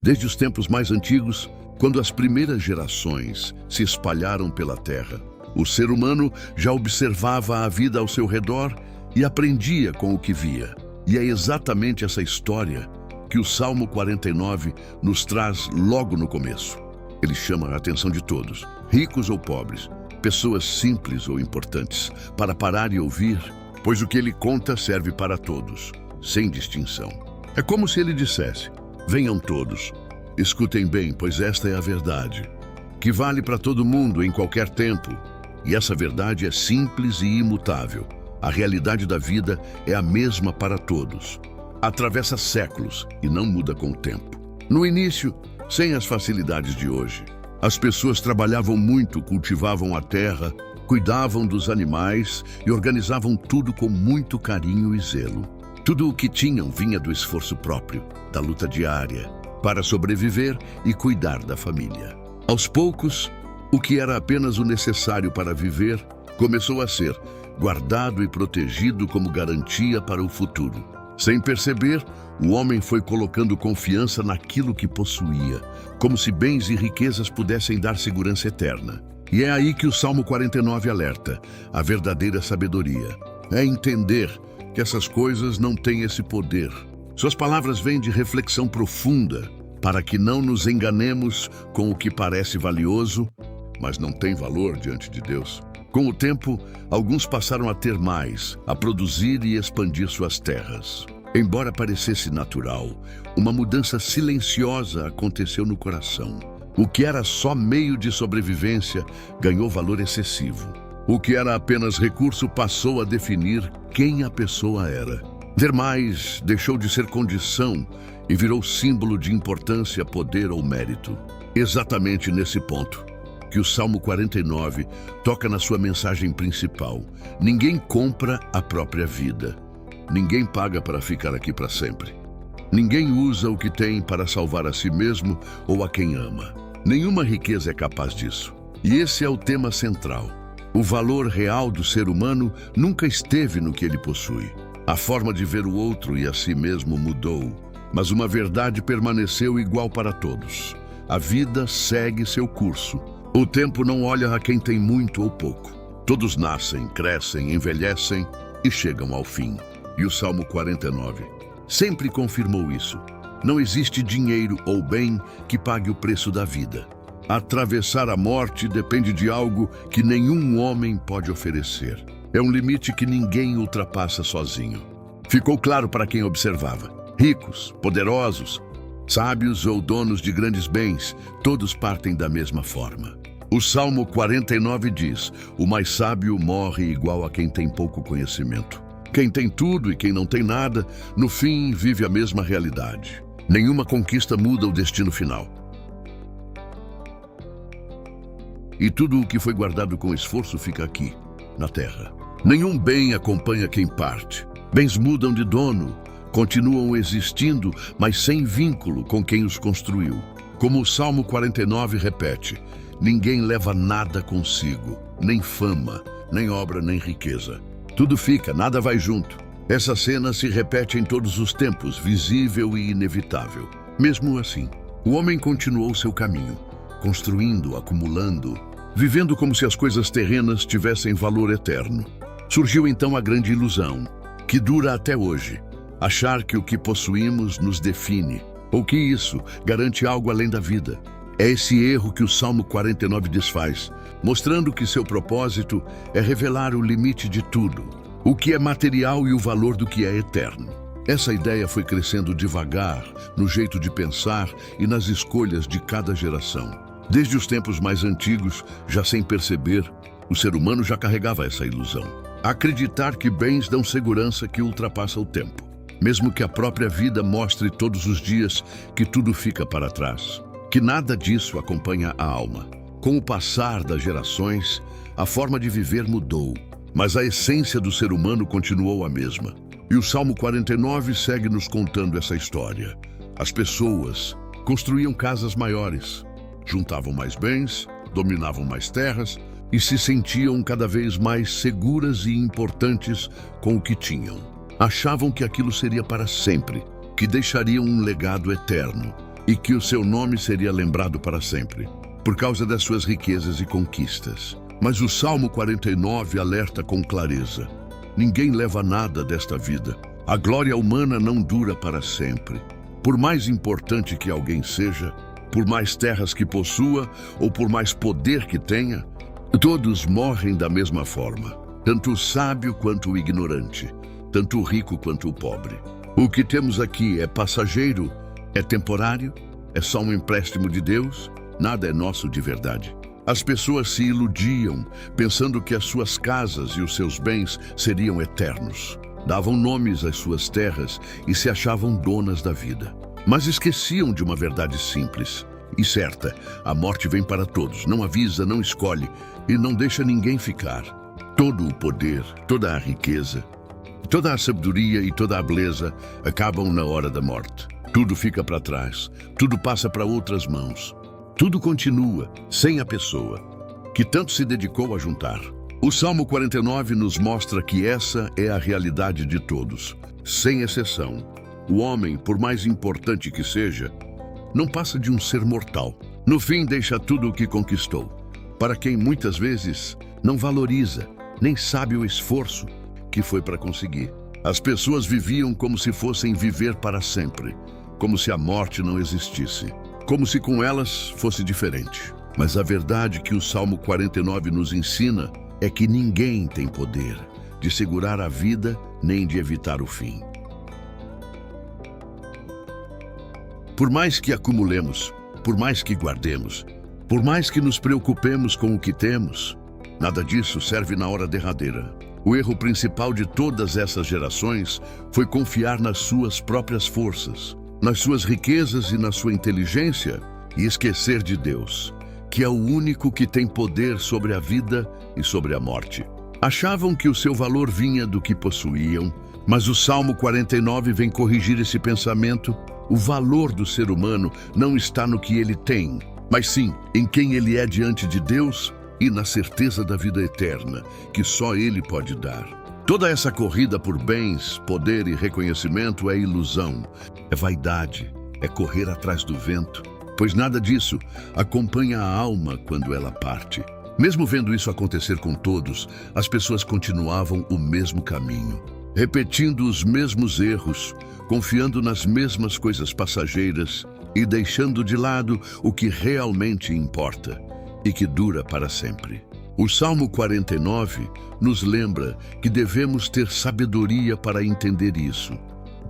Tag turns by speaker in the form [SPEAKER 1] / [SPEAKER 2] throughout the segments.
[SPEAKER 1] Desde os tempos mais antigos, quando as primeiras gerações se espalharam pela terra, o ser humano já observava a vida ao seu redor e aprendia com o que via. E é exatamente essa história que o Salmo 49 nos traz logo no começo. Ele chama a atenção de todos, ricos ou pobres, pessoas simples ou importantes, para parar e ouvir, pois o que ele conta serve para todos, sem distinção. É como se ele dissesse: venham todos, escutem bem, pois esta é a verdade, que vale para todo mundo em qualquer tempo. E essa verdade é simples e imutável. A realidade da vida é a mesma para todos. Atravessa séculos e não muda com o tempo. No início, sem as facilidades de hoje, as pessoas trabalhavam muito, cultivavam a terra, cuidavam dos animais e organizavam tudo com muito carinho e zelo. Tudo o que tinham vinha do esforço próprio, da luta diária, para sobreviver e cuidar da família. Aos poucos, o que era apenas o necessário para viver começou a ser guardado e protegido como garantia para o futuro. Sem perceber, o homem foi colocando confiança naquilo que possuía, como se bens e riquezas pudessem dar segurança eterna. E é aí que o Salmo 49 alerta: a verdadeira sabedoria é entender que essas coisas não têm esse poder. Suas palavras vêm de reflexão profunda, para que não nos enganemos com o que parece valioso, mas não tem valor diante de Deus. Com o tempo, alguns passaram a ter mais, a produzir e expandir suas terras. Embora parecesse natural, uma mudança silenciosa aconteceu no coração. O que era só meio de sobrevivência ganhou valor excessivo. O que era apenas recurso passou a definir quem a pessoa era. Ter mais deixou de ser condição e virou símbolo de importância, poder ou mérito. Exatamente nesse ponto que o Salmo 49 toca na sua mensagem principal. Ninguém compra a própria vida. Ninguém paga para ficar aqui para sempre. Ninguém usa o que tem para salvar a si mesmo ou a quem ama. Nenhuma riqueza é capaz disso. E esse é o tema central. O valor real do ser humano nunca esteve no que ele possui. A forma de ver o outro e a si mesmo mudou, mas uma verdade permaneceu igual para todos. A vida segue seu curso. O tempo não olha a quem tem muito ou pouco. Todos nascem, crescem, envelhecem e chegam ao fim. E o Salmo 49 sempre confirmou isso. Não existe dinheiro ou bem que pague o preço da vida. Atravessar a morte depende de algo que nenhum homem pode oferecer. É um limite que ninguém ultrapassa sozinho. Ficou claro para quem observava. Ricos, poderosos, sábios ou donos de grandes bens, todos partem da mesma forma. O Salmo 49 diz: o mais sábio morre igual a quem tem pouco conhecimento. Quem tem tudo e quem não tem nada, no fim vive a mesma realidade. Nenhuma conquista muda o destino final. E tudo o que foi guardado com esforço fica aqui, na terra. Nenhum bem acompanha quem parte. Bens mudam de dono, continuam existindo, mas sem vínculo com quem os construiu. Como o Salmo 49 repete: ninguém leva nada consigo, nem fama, nem obra, nem riqueza. Tudo fica, nada vai junto. Essa cena se repete em todos os tempos, visível e inevitável. Mesmo assim, o homem continuou seu caminho, construindo, acumulando, vivendo como se as coisas terrenas tivessem valor eterno. Surgiu então a grande ilusão, que dura até hoje: achar que o que possuímos nos define, ou que isso garante algo além da vida. É esse erro que o Salmo 49 desfaz, mostrando que seu propósito é revelar o limite de tudo, o que é material e o valor do que é eterno. Essa ideia foi crescendo devagar, no jeito de pensar e nas escolhas de cada geração. Desde os tempos mais antigos, já sem perceber, o ser humano já carregava essa ilusão. Acreditar que bens dão segurança que ultrapassa o tempo, mesmo que a própria vida mostre todos os dias que tudo fica para trás, que nada disso acompanha a alma. Com o passar das gerações, a forma de viver mudou, mas a essência do ser humano continuou a mesma. E o Salmo 49 segue nos contando essa história. As pessoas construíam casas maiores, juntavam mais bens, dominavam mais terras e se sentiam cada vez mais seguras e importantes com o que tinham. Achavam que aquilo seria para sempre, que deixariam um legado eterno. e que o seu nome seria lembrado para sempre, por causa das suas riquezas e conquistas. Mas o Salmo 49 alerta com clareza: ninguém leva nada desta vida. A glória humana não dura para sempre. Por mais importante que alguém seja, por mais terras que possua ou por mais poder que tenha, todos morrem da mesma forma, tanto o sábio quanto o ignorante, tanto o rico quanto o pobre. O que temos aqui é passageiro, é temporário, é só um empréstimo de Deus, nada é nosso de verdade. As pessoas se iludiam, pensando que as suas casas e os seus bens seriam eternos. Davam nomes às suas terras e se achavam donas da vida. Mas esqueciam de uma verdade simples e certa: a morte vem para todos, não avisa, não escolhe e não deixa ninguém ficar. Todo o poder, toda a riqueza, toda a sabedoria e toda a beleza acabam na hora da morte. Tudo fica para trás, tudo passa para outras mãos. Tudo continua sem a pessoa que tanto se dedicou a juntar. O Salmo 49 nos mostra que essa é a realidade de todos, sem exceção. O homem, por mais importante que seja, não passa de um ser mortal. No fim, deixa tudo o que conquistou, para quem muitas vezes não valoriza, nem sabe o esforço que foi para conseguir. As pessoas viviam como se fossem viver para sempre, como se a morte não existisse, como se com elas fosse diferente. Mas a verdade que o Salmo 49 nos ensina é que ninguém tem poder de segurar a vida nem de evitar o fim. Por mais que acumulemos, por mais que guardemos, por mais que nos preocupemos com o que temos, nada disso serve na hora derradeira. O erro principal de todas essas gerações foi confiar nas suas próprias forças, nas suas riquezas e na sua inteligência, e esquecer de Deus, que é o único que tem poder sobre a vida e sobre a morte. Achavam que o seu valor vinha do que possuíam, mas o Salmo 49 vem corrigir esse pensamento. O valor do ser humano não está no que ele tem, mas sim em quem ele é diante de Deus e na certeza da vida eterna, que só Ele pode dar. Toda essa corrida por bens, poder e reconhecimento é ilusão, é vaidade, é correr atrás do vento, pois nada disso acompanha a alma quando ela parte. Mesmo vendo isso acontecer com todos, as pessoas continuavam o mesmo caminho, repetindo os mesmos erros, confiando nas mesmas coisas passageiras e deixando de lado o que realmente importa e que dura para sempre. O Salmo 49 nos lembra que devemos ter sabedoria para entender isso,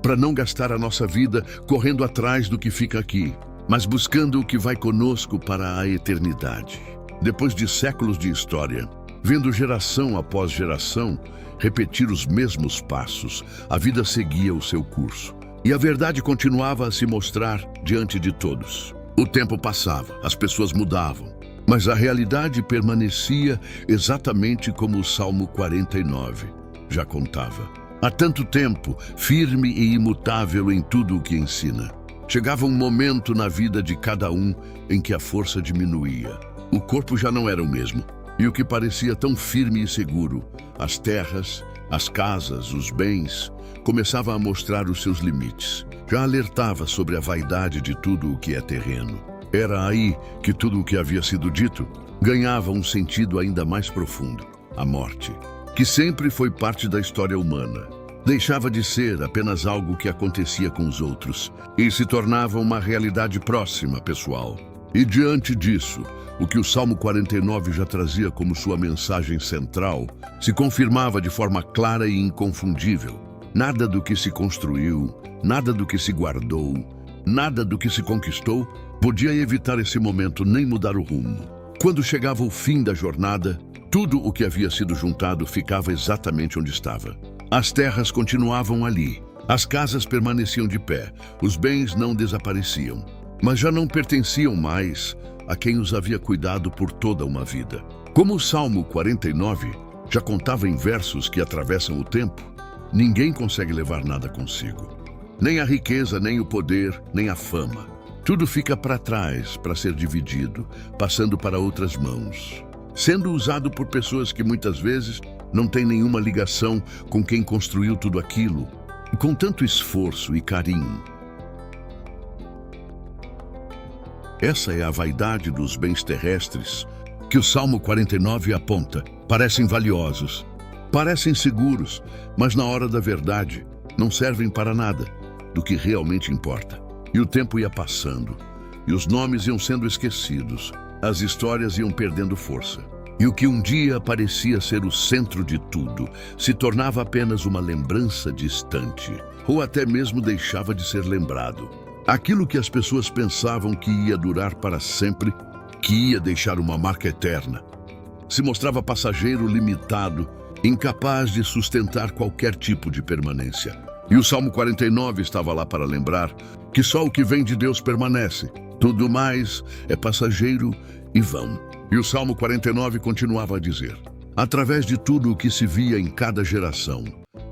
[SPEAKER 1] para não gastar a nossa vida correndo atrás do que fica aqui, mas buscando o que vai conosco para a eternidade. Depois de séculos de história, vendo geração após geração repetir os mesmos passos, a vida seguia o seu curso. E a verdade continuava a se mostrar diante de todos. O tempo passava, as pessoas mudavam, mas a realidade permanecia exatamente como o Salmo 49 já contava. Há tanto tempo, firme e imutável em tudo o que ensina. Chegava um momento na vida de cada um em que a força diminuía. O corpo já não era o mesmo, e o que parecia tão firme e seguro, as terras, as casas, os bens, começava a mostrar os seus limites. Já alertava sobre a vaidade de tudo o que é terreno. Era aí que tudo o que havia sido dito ganhava um sentido ainda mais profundo. A morte, que sempre foi parte da história humana, deixava de ser apenas algo que acontecia com os outros e se tornava uma realidade próxima, pessoal. E diante disso, o que o Salmo 49 já trazia como sua mensagem central se confirmava de forma clara e inconfundível. Nada do que se construiu, nada do que se guardou, nada do que se conquistou podia evitar esse momento nem mudar o rumo. Quando chegava o fim da jornada, tudo o que havia sido juntado ficava exatamente onde estava. As terras continuavam ali, as casas permaneciam de pé, os bens não desapareciam, mas já não pertenciam mais a quem os havia cuidado por toda uma vida. Como o Salmo 49 já contava em versos que atravessam o tempo, ninguém consegue levar nada consigo. Nem a riqueza, nem o poder, nem a fama. Tudo fica para trás para ser dividido, passando para outras mãos, sendo usado por pessoas que muitas vezes não têm nenhuma ligação com quem construiu tudo aquilo, com tanto esforço e carinho. Essa é a vaidade dos bens terrestres que o Salmo 49 aponta. Parecem valiosos, parecem seguros, mas na hora da verdade não servem para nada do que realmente importa. E o tempo ia passando, e os nomes iam sendo esquecidos, as histórias iam perdendo força. E o que um dia parecia ser o centro de tudo se tornava apenas uma lembrança distante, ou até mesmo deixava de ser lembrado. Aquilo que as pessoas pensavam que ia durar para sempre, que ia deixar uma marca eterna, se mostrava passageiro, limitado, incapaz de sustentar qualquer tipo de permanência. E o Salmo 49 estava lá para lembrar que só o que vem de Deus permanece. Tudo mais é passageiro e vão. E o Salmo 49 continuava a dizer: através de tudo o que se via em cada geração,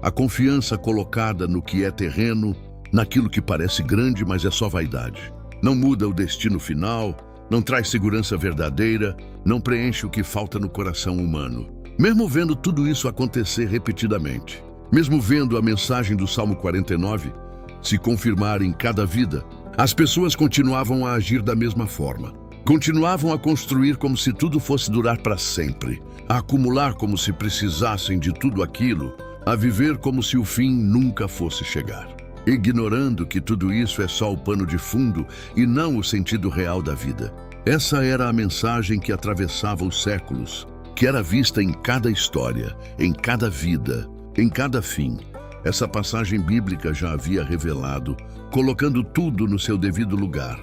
[SPEAKER 1] a confiança colocada no que é terreno, naquilo que parece grande, mas é só vaidade. Não muda o destino final, não traz segurança verdadeira, não preenche o que falta no coração humano. Mesmo vendo tudo isso acontecer repetidamente, mesmo vendo a mensagem do Salmo 49 se confirmar em cada vida, as pessoas continuavam a agir da mesma forma. Continuavam a construir como se tudo fosse durar para sempre, a acumular como se precisassem de tudo aquilo, a viver como se o fim nunca fosse chegar, ignorando que tudo isso é só o pano de fundo e não o sentido real da vida. Essa era a mensagem que atravessava os séculos, que era vista em cada história, em cada vida, em cada fim. Essa passagem bíblica já havia revelado, colocando tudo no seu devido lugar.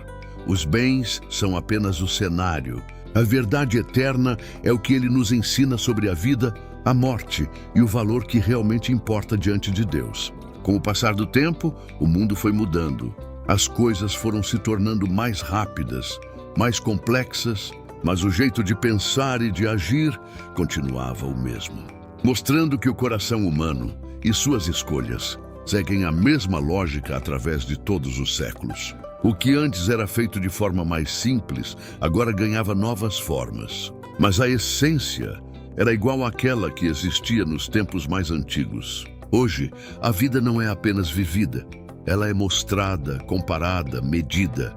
[SPEAKER 1] Os bens são apenas o cenário. A verdade eterna é o que ele nos ensina sobre a vida, a morte e o valor que realmente importa diante de Deus. Com o passar do tempo, o mundo foi mudando. As coisas foram se tornando mais rápidas, mais complexas, mas o jeito de pensar e de agir continuava o mesmo, mostrando que o coração humano e suas escolhas seguem a mesma lógica através de todos os séculos. O que antes era feito de forma mais simples, agora ganhava novas formas. Mas a essência era igual àquela que existia nos tempos mais antigos. Hoje, a vida não é apenas vivida, ela é mostrada, comparada, medida.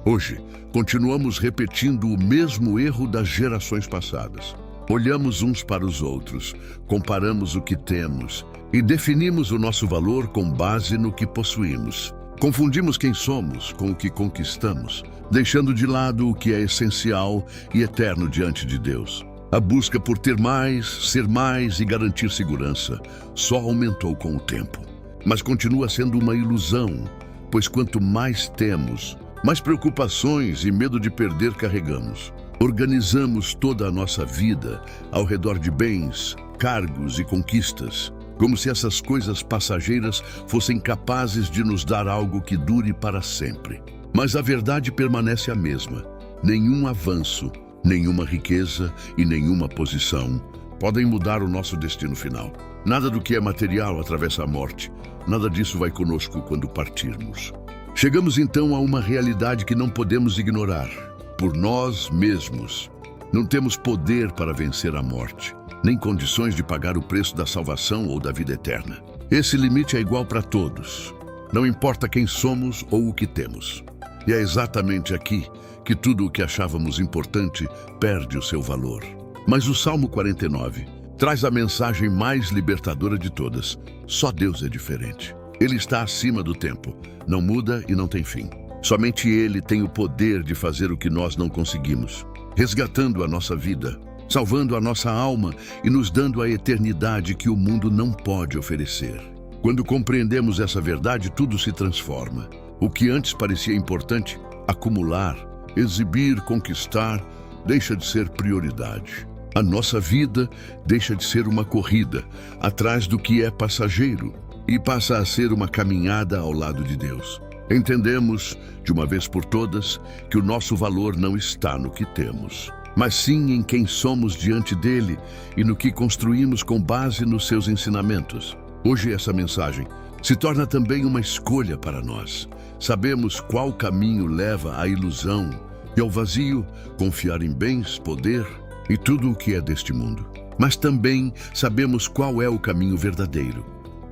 [SPEAKER 1] Hoje, continuamos repetindo o mesmo erro das gerações passadas. Olhamos uns para os outros, comparamos o que temos e definimos o nosso valor com base no que possuímos. Confundimos quem somos com o que conquistamos, deixando de lado o que é essencial e eterno diante de Deus. A busca por ter mais, ser mais e garantir segurança só aumentou com o tempo. Mas continua sendo uma ilusão, pois quanto mais temos, mais preocupações e medo de perder carregamos. Organizamos toda a nossa vida ao redor de bens, cargos e conquistas, como se essas coisas passageiras fossem capazes de nos dar algo que dure para sempre. Mas a verdade permanece a mesma. Nenhum avanço, nenhuma riqueza e nenhuma posição podem mudar o nosso destino final. Nada do que é material atravessa a morte. Nada disso vai conosco quando partirmos. Chegamos então a uma realidade que não podemos ignorar. Por nós mesmos, não temos poder para vencer a morte, nem condições de pagar o preço da salvação ou da vida eterna. Esse limite é igual para todos. Não importa quem somos ou o que temos. E é exatamente aqui que tudo o que achávamos importante perde o seu valor. Mas o Salmo 49 traz a mensagem mais libertadora de todas. Só Deus é diferente. Ele está acima do tempo, não muda e não tem fim. Somente Ele tem o poder de fazer o que nós não conseguimos, resgatando a nossa vida, salvando a nossa alma e nos dando a eternidade que o mundo não pode oferecer. Quando compreendemos essa verdade, tudo se transforma. O que antes parecia importante, acumular, exibir, conquistar, deixa de ser prioridade. A nossa vida deixa de ser uma corrida atrás do que é passageiro e passa a ser uma caminhada ao lado de Deus. Entendemos, de uma vez por todas, que o nosso valor não está no que temos, mas sim em quem somos diante dele e no que construímos com base nos seus ensinamentos. Hoje essa mensagem se torna também uma escolha para nós. Sabemos qual caminho leva à ilusão e ao vazio, confiar em bens, poder e tudo o que é deste mundo. Mas também sabemos qual é o caminho verdadeiro.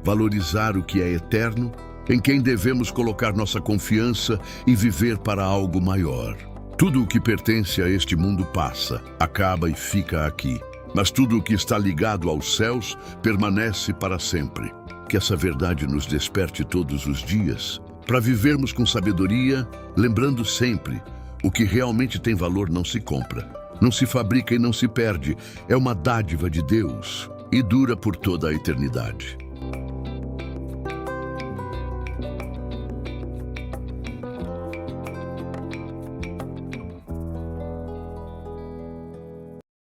[SPEAKER 1] Valorizar o que é eterno em quem devemos colocar nossa confiança e viver para algo maior. Tudo o que pertence a este mundo passa, acaba e fica aqui. Mas tudo o que está ligado aos céus permanece para sempre. Que essa verdade nos desperte todos os dias, para vivermos com sabedoria, lembrando sempre: o que realmente tem valor não se compra, não se fabrica e não se perde. É uma dádiva de Deus e dura por toda a eternidade.